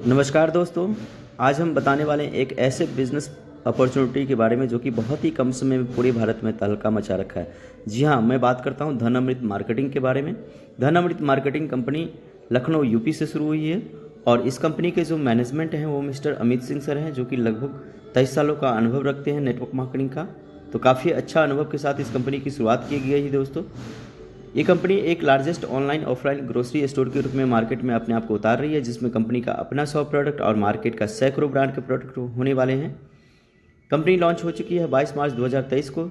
नमस्कार दोस्तों। आज हम बताने वाले हैं एक ऐसे बिजनेस अपॉर्चुनिटी के बारे में जो कि बहुत ही कम समय में पूरे भारत में तहलका मचा रखा है। जी हाँ, मैं बात करता हूँ धन अमृत मार्केटिंग के बारे में। धन अमृत मार्केटिंग कंपनी लखनऊ यूपी से शुरू हुई है और इस कंपनी के जो मैनेजमेंट हैं वो मिस्टर अमित सिंह सर हैं, जो कि लगभग 23 सालों का अनुभव रखते हैं नेटवर्क मार्केटिंग का। तो काफ़ी अच्छा अनुभव के साथ इस कंपनी की शुरुआत की गई है दोस्तों। ये कंपनी एक largest online offline grocery store के रूप में मार्केट में अपने आप को उतार रही है, जिसमें कंपनी का अपना 100 प्रोडक्ट और मार्केट का सैकड़ों ब्रांड के प्रोडक्ट होने वाले हैं। कंपनी लॉन्च हो चुकी है 22 मार्च 2023 को।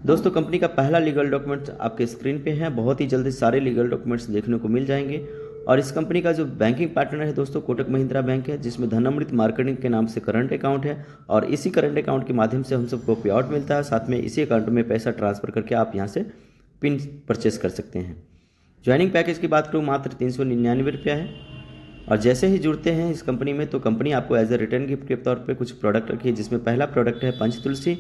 दोस्तों, कंपनी का पहला लीगल डॉक्यूमेंट आपके स्क्रीन पे है। बहुत ही जल्दी सारे लीगल डॉक्यूमेंट्स देखने को मिल जाएंगे। और इस कंपनी का जो बैंकिंग पार्टनर है दोस्तों, कोटक महिंद्रा बैंक है, जिसमें धन अमृत मार्केटिंग के नाम से करंट अकाउंट है। और इसी करंट अकाउंट के माध्यम से हम सबको पे आउट मिलता है। साथ में इसी अकाउंट में पैसा ट्रांसफर करके आप यहाँ से पिन परचेस कर सकते हैं। ज्वाइनिंग पैकेज की बात करूँ, मात्र 399 रुपया है। और जैसे ही जुड़ते हैं इस कंपनी में, तो कंपनी आपको एज ए रिटर्न गिफ्ट के तौर पे कुछ प्रोडक्ट रखी है, जिसमें पहला प्रोडक्ट है पंचतुलसी,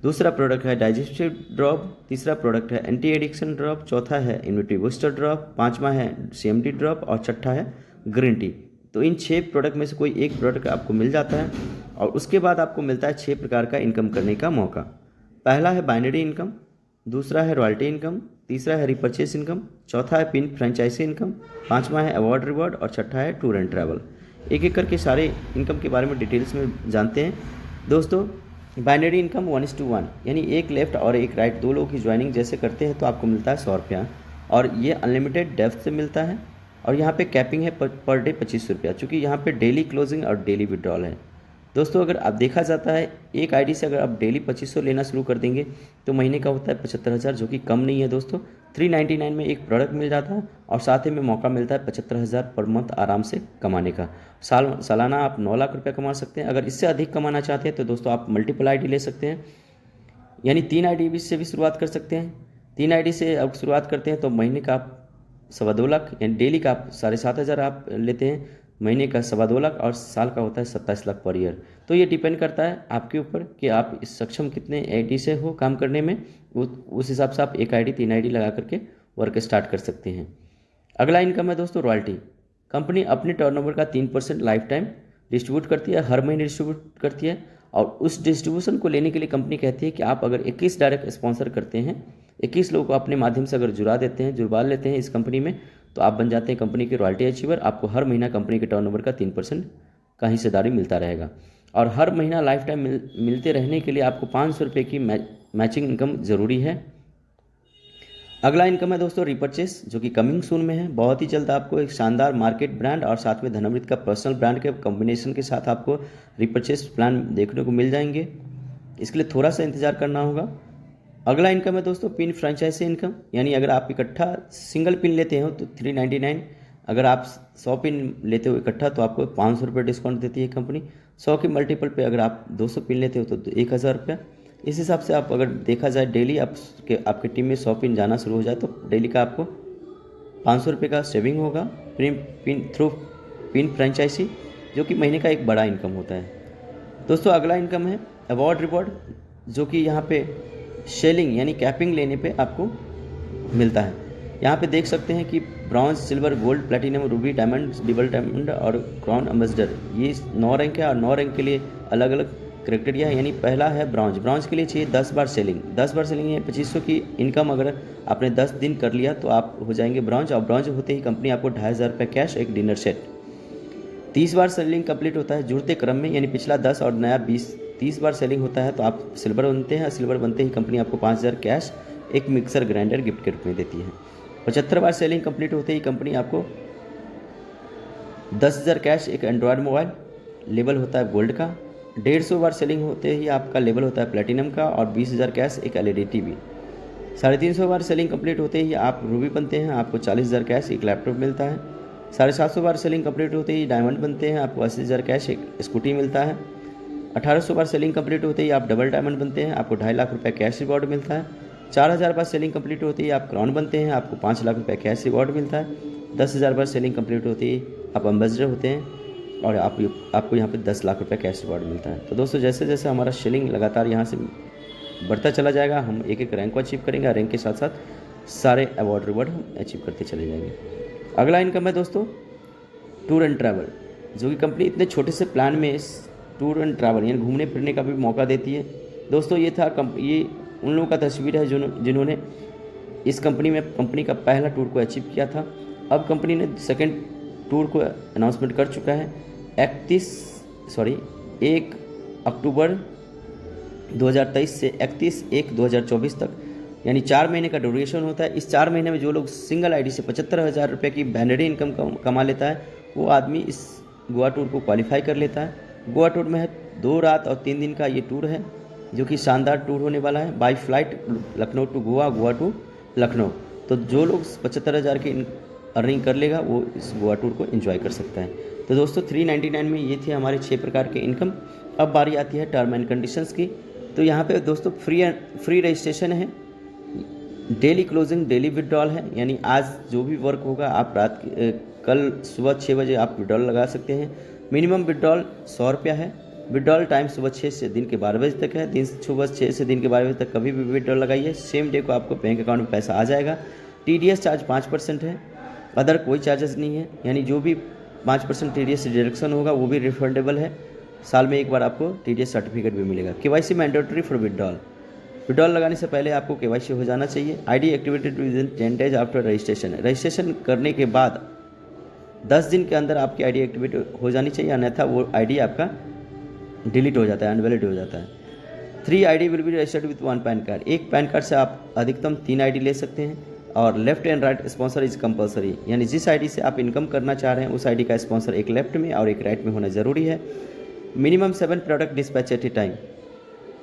दूसरा प्रोडक्ट है डाइजेस्टिव ड्रॉप, तीसरा प्रोडक्ट है एंटी एडिक्शन ड्रॉप, चौथा है इम्यूनिटी बूस्टर ड्रॉप, पांचवा है CMD ड्रॉप और छठा है ग्रीन टी। तो इन 6 प्रोडक्ट में से कोई एक प्रोडक्ट आपको मिल जाता है और उसके बाद आपको मिलता है 6 प्रकार का इनकम करने का मौका। पहला है बाइनरी इनकम, दूसरा है रॉयल्टी इनकम, तीसरा है रिपर्चेस इनकम, चौथा है पिन फ्रेंचाइजी इनकम, पांचवा है अवार्ड रिवॉर्ड और छठा है टूर एंड ट्रैवल। एक एक करके सारे इनकम के बारे में डिटेल्स में जानते हैं दोस्तों। बाइनरी इनकम 1:1, यानी एक लेफ्ट और एक राइट, दो लोगों की ज्वाइनिंग जैसे करते हैं तो आपको मिलता है 100 रुपया। और ये अनलिमिटेड डेप्थ से मिलता है। और यहाँ पे कैपिंग है पर डे 25 रुपया, चूँकि यहाँ पे डेली क्लोजिंग और डेली विड्रॉल है। दोस्तों, अगर आप देखा जाता है एक आईडी से अगर आप डेली 2500 लेना शुरू कर देंगे तो महीने का होता है 75,000, जो कि कम नहीं है दोस्तों। 399 में एक प्रोडक्ट मिल जाता है और साथ ही में मौका मिलता है 75,000 पर मंथ आराम से कमाने का। सालाना आप 9 लाख रुपये कमा सकते हैं। अगर इससे अधिक कमाना चाहते हैं तो दोस्तों आप मल्टीपल आईडी ले सकते हैं, यानी 3 आईडी से भी शुरुआत कर सकते हैं। 3 आईडी से अब शुरुआत करते हैं तो महीने का आप 2.25 लाख, यानी डेली का आप 7,500 आप लेते हैं, महीने का 2.25 लाख और साल का होता है 27 लाख पर ईयर। तो ये डिपेंड करता है आपके ऊपर कि आप इस सक्षम कितने आईडी से हो काम करने में। उस हिसाब से आप एक आईडी 3 आईडी लगा करके वर्क स्टार्ट कर सकते हैं। अगला इनकम है दोस्तों रॉयल्टी। कंपनी अपने टर्नओवर का 3% लाइफ टाइम डिस्ट्रीब्यूट करती है, हर महीने डिस्ट्रीब्यूट करती है। और उस डिस्ट्रीब्यूशन को लेने के लिए कंपनी कहती है कि आप अगर 21 डायरेक्ट स्पॉन्सर करते हैं, 21 लोगों को अपने माध्यम से अगर जुड़वा लेते हैं इस कंपनी में, तो आप बन जाते हैं कंपनी के रॉयल्टी अचीवर। आपको हर महीना कंपनी के टर्नओवर का 3% का हिस्सेदारी मिलता रहेगा। और हर महीना लाइफ टाइम मिलते रहने के लिए आपको 500 रुपये की मैचिंग इनकम ज़रूरी है। अगला इनकम है दोस्तों रिपर्चेस, जो कि कमिंग सून में है। बहुत ही जल्द आपको एक शानदार मार्केट ब्रांड और साथ में धनअमृत का पर्सनल ब्रांड के कॉम्बिनेशन के साथ आपको रिपर्चेस प्लान देखने को मिल जाएंगे। इसके लिए थोड़ा सा इंतजार करना होगा। अगला इनकम है दोस्तों पिन फ्रेंचाइजी इनकम, यानी अगर आप इकट्ठा सिंगल पिन लेते हो तो 399, अगर आप 100 पिन लेते हो इकट्ठा तो आपको 500 रुपये डिस्काउंट देती है कंपनी। 100 के मल्टीपल पे अगर आप 200 पिन लेते हो तो 1000 रुपया। इस हिसाब से आप अगर देखा जाए डेली आपके टीम में 100 पिन जाना शुरू हो जाए तो डेली का आपको 500 रुपये का सेविंग होगा थ्रू पिन फ्रेंचाइजी, जो कि महीने का एक बड़ा इनकम होता है। दोस्तों, अगला इनकम है अवार्ड रिवॉर्ड, जो कि यहाँ पे सेलिंग यानी कैपिंग लेने पे आपको मिलता है। यहाँ पे देख सकते हैं कि bronze, silver, gold, platinum, Ruby, diamond, double diamond और क्राउन एम्बेसडर, ये 9 रैंक है। और 9 रैंक के लिए अलग अलग क्राइटेरिया है। यानी पहला है ब्रॉन्ज के लिए चाहिए 10 बार सेलिंग। 10 बार सेलिंग है 2500 की इनकम। अगर आपने 10 दिन कर लिया तो आप हो जाएंगे ब्रॉन्ज। और ब्रॉन्ज होते ही कंपनी आपको 2500 रुपये कैश, एक डिनर सेट। 30 बार सेलिंग कंप्लीट होता है जुड़ते क्रम में, यानी पिछला 10 और नया 30 बार सेलिंग होता है तो आप सिल्वर बनते हैं। सिल्वर बनते ही कंपनी आपको 5000 कैश, एक मिक्सर ग्राइंडर गिफ्ट के रूप में देती है। 75 बार सेलिंग कंप्लीट होते ही कंपनी आपको 10,000 कैश, एक एंड्रॉयड मोबाइल, लेवल होता है गोल्ड का। 150 बार सेलिंग होते ही आपका लेवल होता है प्लेटिनम का और 20,000 कैश, एक LED टीवी। 350 बार सेलिंग कंप्लीट होते ही आप रूबी बनते हैं, आपको 40,000 कैश, एक लैपटॉप मिलता है। 750 बार सेलिंग कंप्लीट होते ही डायमंड बनते हैं, आपको 80,000 कैश, एक स्कूटी मिलता है। 1800 बार सेलिंग कंप्लीट होते ही आप डबल डायमंड बनते हैं, आपको 2.5 लाख रुपये कैश रिवॉर्ड मिलता है। 4000 बार सेलिंग कंप्लीट होती है आप क्राउन बनते हैं, आपको 5 लाख रुपये कैश रिवॉर्ड मिलता है। 10,000 बार सेलिंग कंप्लीट होती है आप एम्बेसडर होते हैं और आपको यहाँ पे 10 लाख रुपये कैश रिवॉर्ड मिलता है। तो दोस्तों, जैसे जैसे हमारा सेलिंग लगातार यहाँ से बढ़ता चला जाएगा, हम एक एक रैंक को अचीव करेंगे। रैंक के साथ साथ सारे अवार्ड रिवॉर्ड हम अचीव करते चले जाएंगे। अगला इनकम है दोस्तों टूर एंड ट्रैवल, जो कि कंपनी इतने छोटे से प्लान में इस टूर एंड ट्रैवल यानी घूमने फिरने का भी मौका देती है। दोस्तों ये था ये उन लोगों का तस्वीर है जिन्होंने इस कंपनी का पहला टूर को अचीव किया था। अब कंपनी ने सेकंड टूर को अनाउंसमेंट कर चुका है 1 अक्टूबर 2023 से 31/1/2024 तक, यानी 4 महीने का ड्यूरेशन होता है। इस 4 महीने में जो लोग सिंगल आईडी से 75,000 रुपये की बैनरी इनकम कमा लेता है, वो आदमी इस गोवा टूर को क्वालिफाई कर लेता है। गोवा टूर में है 2 रात और 3 दिन का ये टूर है, जो कि शानदार टूर होने वाला है। By flight Lucknow to Goa, Goa to Lucknow. तो जो लोग 75,000 की अर्निंग कर लेगा वो इस गोवा टूर को एंजॉय कर सकता है। तो दोस्तों 399 में ये थे हमारे 6 प्रकार के इनकम। अब बारी आती है टर्म एंड कंडीशंस की। तो यहाँ पे दोस्तों फ्री रजिस्ट्रेशन है, डेली क्लोजिंग, डेली विड्रॉल है, यानी आज जो भी वर्क होगा आप कल सुबह 6 बजे आप विड्रॉल लगा सकते हैं। मिनिमम विड्रॉल 100 रुपया है। विड्रॉल टाइम सुबह 6 से दिन के 12 बजे तक है। दिन सुबह 6 से दिन के 12 बजे तक कभी भी विड्रॉल लगाइए, सेम डे को आपको बैंक अकाउंट में पैसा आ जाएगा। TDS चार्ज 5% है, अदर कोई चार्जेस नहीं है, यानी जो भी 5% TDS डिडक्शन होगा वो भी रिफंडेबल है। साल में एक बार आपको TDS सर्टिफिकेट भी मिलेगा। KYC मैंडेटरी फॉर विड्रॉल लगाने से पहले आपको KYC हो जाना चाहिए। ID activated within 10 days after registration करने के बाद 10 दिन के अंदर आपकी ID एक्टिवेट हो जानी चाहिए, अन्यथा वो ID आपका डिलीट हो जाता है, अनवैलिड हो जाता है। 3 ID will be registered with 1 pan card. एक पैन कार्ड से आप अधिकतम 3 ID ले सकते हैं। और left and right sponsor is compulsory, यानी जिस ID से आप इनकम करना चाह रहे हैं उस ID का स्पॉन्सर एक लेफ्ट में और एक राइट में होना ज़रूरी है। Minimum 7 product dispatch at a time,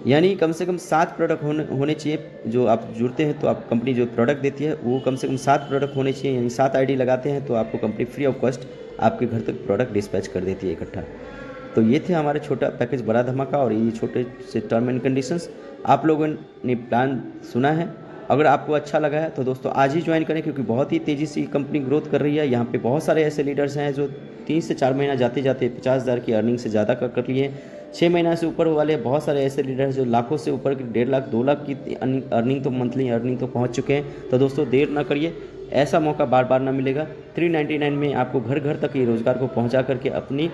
यानी कम से कम 7 प्रोडक्ट होने चाहिए। जो आप जुड़ते हैं तो आप कंपनी जो प्रोडक्ट देती है वो कम से कम 7 प्रोडक्ट होने चाहिए, यानी 7 ID लगाते हैं तो आपको कंपनी फ्री ऑफ कॉस्ट आपके घर तक प्रोडक्ट डिस्पैच कर देती है इकट्ठा। तो ये थे हमारे छोटा पैकेज बड़ा धमाका और ये छोटे से टर्म एंड कंडीशंस। आप लोगों ने प्लान सुना है, अगर आपको अच्छा लगा है तो दोस्तों आज ही ज्वाइन करें, क्योंकि बहुत ही तेज़ी से कंपनी ग्रोथ कर रही है। यहाँ पे बहुत सारे ऐसे लीडर्स हैं जो 3 से 4 महीना जाते जाते 50,000 की अर्निंग से ज़्यादा कर लिए। 6 महीना से ऊपर वाले बहुत सारे ऐसे लीडर्स जो लाखों से ऊपर की 1.5 लाख 2 लाख की अर्निंग तो मंथली अर्निंग तो पहुँच चुके हैं। तो दोस्तों देर ना करिए, ऐसा मौका बार बार ना मिलेगा। 399 में आपको घर घर तक ये रोज़गार को पहुँचा करके अपनी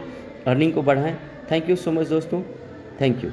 अर्निंग को बढ़ाएँ। थैंक यू सो मच दोस्तों, थैंक यू।